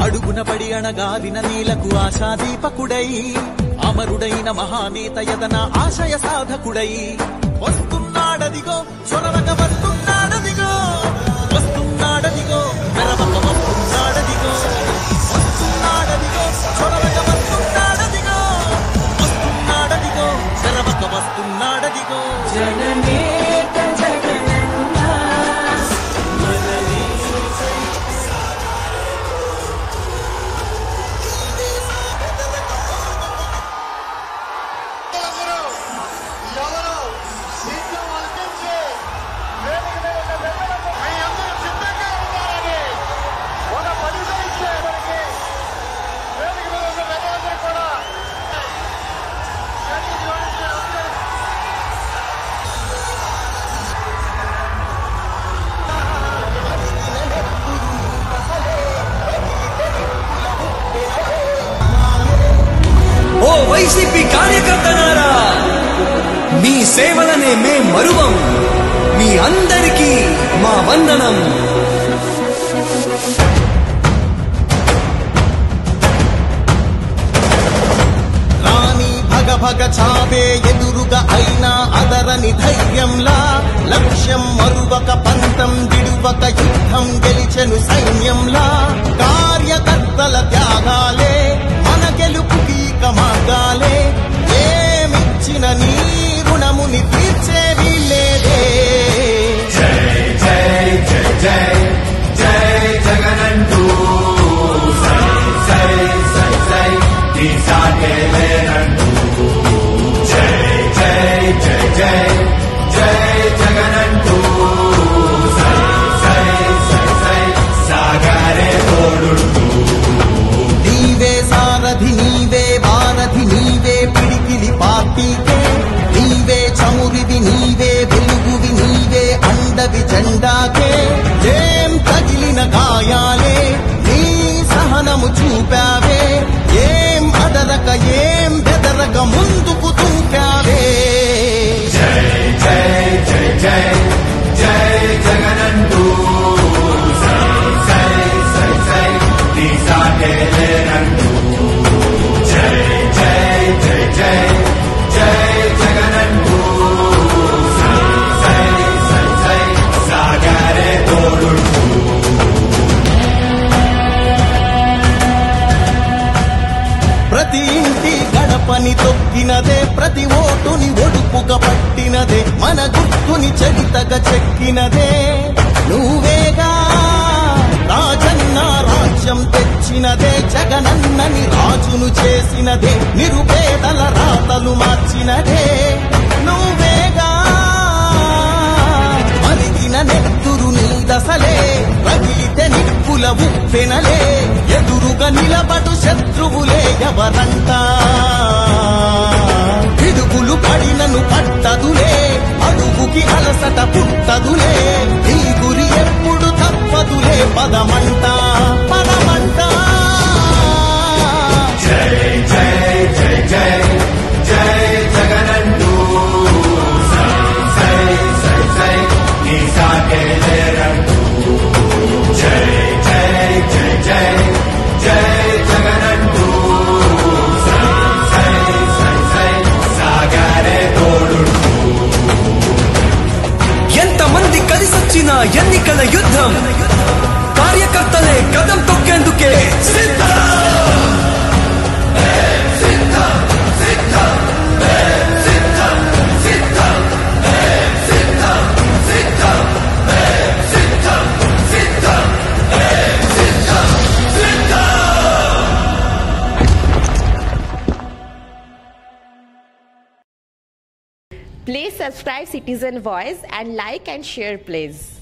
అడుగున పడి అణగారిన నేలకు ఆశాదీపకుడై అమరుడైన మహానేత యదన ఆశయ సాధకుడై వస్తున్నాడదిగో చొరవక వస్తున్నాడదిగో వస్తున్నాడదిగో మెరవక వస్తున్నాడదిగో వస్తున్నాడదిగో చొరవక వస్తున్నాడదిగో వస్తున్నాడదిగో మెరవక వస్తున్నాడదిగో జగనేక జగనన్న ఓ వైసీపీ కార్యకర్తలారా, మీ సేవలనే మే మరువం. మీ అందరికీ మా వందనం. రాణి భగ భగ చావే ఎదురుగా అయినా అదరని ధైర్యంలా లక్ష్యం మరువక పంతం విడువక యుద్ధం గెలిచెను సైన్యంలా కార్యకర్తల త్యాగాలే మన గెలుపుకి మార్గాలే ఏమిచ్చిన నీ రుణముని తీర్చేవి లేదే. జై జై జై జై జై జగనంటూ సై సై సై సై నీ సాటే లేనంటూ జై జై జై జై జై జగనంటూ సై సై సై సై సాగరే తోడుంటూ నీవే సారథి నీవే వారధి నీవే పిడికిలి పార్టీకే నీవే చమురివి నీవే వెలుగువి నీవే అండవి జెండాకే ఏం తగిలిన గాయాలే నీ సహనము చూపావే ఏం అదరక ఏం బెదరక ముందుకు చూపావే. జై జై జై జై జై జగనంటూ సై సై సై సై నీ సాటే లేనంటూ జై జై జై జై జై జగనంటూ సై సై సై సై సాగరే తోడుంటూ ప్రతి ఇంటి గడపని తొక్కినదే ప్రతి ఓటుని ఒడుపుగా పట్టినదే మన గుర్తుని చరితగా చెక్కినదే నువ్వేగా రాజన్న రాజ్యం తెచ్చినదే జగనన్నని రాజును చేసినదే నిరుపేదల రాతలు మార్చినదే నువ్వేగా మరిగిన నెత్తురు నీ దశలే రగిలితే నిప్పుల ఉప్పెనలే ఎదురుగా నిలబడు శత్రువులే ఎవరంట పిడుగులు పడినను పట్టదులే అడుగుకి అలసట పుట్టదులే నీ గురి ఎప్పుడు తప్పదులే పదమంట పదమంట. జై జై జై జై జై జగనంటూ సై సై సై సై నీ సాటే లేరంటూ జై జై జై జై జై జగనంటూ సై సై సై సై సాగరే తోడుంటూ ఎంతమంది కలిసొచ్చిన ఎన్నికల యుద్ధం కార్యకర్తలే కదం తొక్కేందుకే సిద్ధం. Please subscribe Citizen Voice and like and share please.